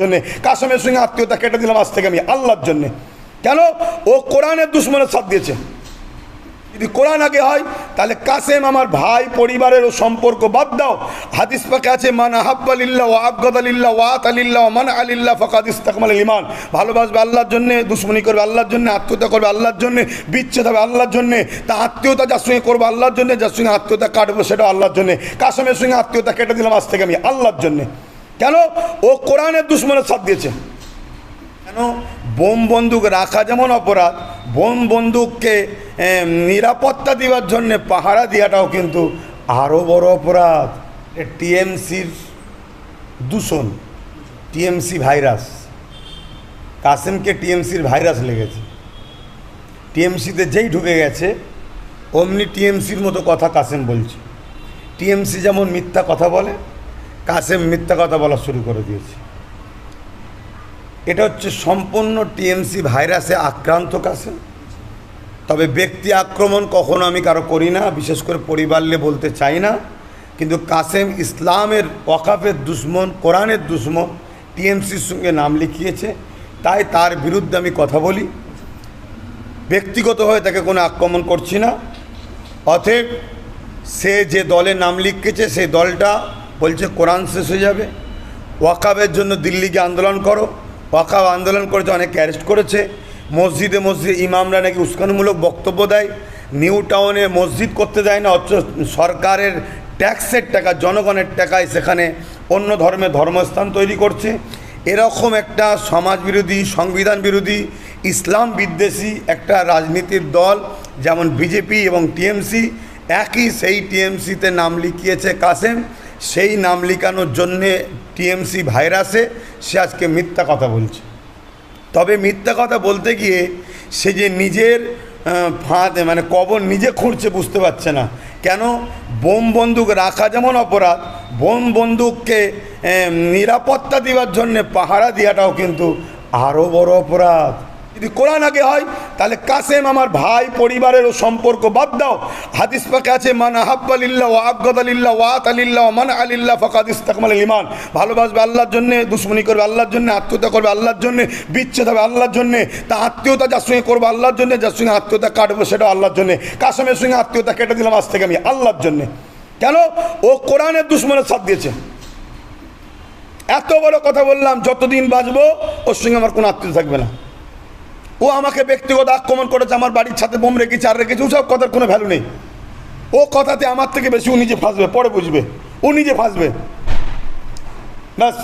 জন্য কাসেমের সঙ্গে আত্মীয়তা কেটে দিলাম আজ থেকে আমি আল্লাহর জন্য। কেন? ও কোরআনের দুশ্মনের সাথ দিয়েছে। যদি কোরআন আগে হয় তাহলে কাসেম আমার ভাই, পরিবারের সম্পর্ক বাদ দাও। হাদিস পাকে আছে মান আহাব্বা লিল্লাহ ওয়া আবগাদা লিল্লাহ ওয়া আতা লিল্লাহ ওয়া মান আলিল্লাহ ফাকাদ ইসতাকমালাল ঈমান। ভালোবাসবে আল্লাহর জন্য, দুশ্মনী করবে আল্লাহর জন্য, আত্মীয়তা করবে আল্লাহর জন্য, বিচ্ছেদ হবে আল্লাহর জন্য। তা আত্মীয়তা যার সঙ্গে করবো আল্লাহর জন্য, যার সঙ্গে আত্মীয়তা কাটবো সেটা আল্লাহর জন্য। কাসেমের সঙ্গে আত্মীয়তা কেটে দিলাম আজ থেকে আমি আল্লাহর জন্য। কেন? ও কোরআনের দুশ্মনের সাথ দিয়েছে। কেন? বোম বন্দুক রাখা যেমন অপরাধ, বোম বন্দুককে নিরাপত্তা দেওয়ার জন্য পাহারা দেওয়াটাও কিন্তু আরও বড় অপরাধ। টিএমসির দূষণ, টিএমসি ভাইরাস, কাসেমকে টিএমসির ভাইরাস লেগেছে। টিএমসিতে যেই ঢুকে গেছে অমনি টিএমসির মতো কথা কাসেম বলছে। টিএমসি যেমন মিথ্যা কথা বলে, কাসেম মিথ্যা কথা বলা শুরু করে দিয়েছে। এটা হচ্ছে সম্পূর্ণ টিএমসি ভাইরাসে আক্রান্ত কাসেম। তবে ব্যক্তি আক্রমণ কখনো আমি কারো করি না, বিশেষ করে পরিবার নিয়ে বলতে চাই না। কিন্তু কাসেম ইসলামের ওয়াকাফের দুশ্মন, কোরআনের দুশ্মন, টিএমসির সঙ্গে নাম লিখিয়েছে, তাই তার বিরুদ্ধে আমি কথা বলি। ব্যক্তিগতভাবে তাকে কোনো আক্রমণ করছি না। অতএব সে যে দলে নাম লিখেছে সেই দলটা বলছে কোরআন শেষ হয়ে যাবে, ওয়াকাফের জন্য দিল্লি গিয়ে আন্দোলন করো। ওয়াকাফ আন্দোলন করেছে, অনেকে অ্যারেস্ট করেছে। মসজিদে মসজিদে ইমামরা নাকি উস্কানিমূলক বক্তব্য দেয়। নিউ টাউনে মসজিদ করতে দেয় না, অথচ সরকারের ট্যাক্সের টাকা, জনগণের টাকায় সেখানে অন্য ধর্মের ধর্মস্থান তৈরি করছে। এরকম একটা সমাজবিরোধী, সংবিধান বিরোধী, ইসলাম বিদ্বেষী একটা রাজনীতির দল যেমন বিজেপি এবং টিএমসি, একই সেই টিএমসিতে নাম লিখিয়েছে কাসেম। সেই নাম লিখানোর জন্যে টিএমসি ভাইরাসে সে আজকে মিথ্যা কথা বলছে। তবে মিথ্যা কথা বলতে গিয়ে সে যে নিজের ফাঁদে মানে কবর নিজে খুঁড়ছে বুঝতে পারছে না। কেন? বোম বন্দুক রাখা যেমন অপরাধ, বোম বন্দুককে নিরাপত্তা দেওয়ার জন্যে পাহারা দেওয়াটাও কিন্তু আরও বড় অপরাধ। যদি কোরআন আগে হয় তাহলে কাসেম আমার ভাই, পরিবারের সম্পর্ক বাদ দাও। হাদিস পাকে আছে মান আহাব্বা লিল্লাহ ওয়া আবগাদা লিল্লাহ ওয়া আতা লিল্লাহ ওয়া মান আলিল্লাহ ফাকাদ ইসতাকমালাল ঈমান। ভালোবাসবে আল্লাহর জন্য, দুশ্মনী করবে আল্লাহর জন্য, আত্মীয়তা করবে আল্লাহর জন্য, বিচ্ছেদ হবে আল্লাহর জন্য। তা আত্মীয়তা যার সঙ্গে করবো আল্লাহর জন্য, যার সঙ্গে আত্মীয়তা কাটবো সেটা আল্লাহর জন্য। কাসেমের সঙ্গে আত্মীয়তা কেটে দিলাম আজ থেকে আমি আল্লাহর জন্য। কেন? ও কোরআনের দুশ্মনের সাথ দিয়েছে। এত বড় কথা বললাম, যতদিন বাঁচবো ওর সঙ্গে আমার কোনো আত্মীয়তা থাকবে না। ও আমাকে ব্যক্তিগত আক্রমণ করেছে, আমার বাড়ির ছাদে বোম রেখেছে আর রেখেছে, ওসব কথার কোনো ভ্যালু নেই। ও কথাতে আমার থেকে বেশি ও নিজে ফাঁসবে, পরে বুঝবে ও নিজে ফাঁসবে। ব্যাস।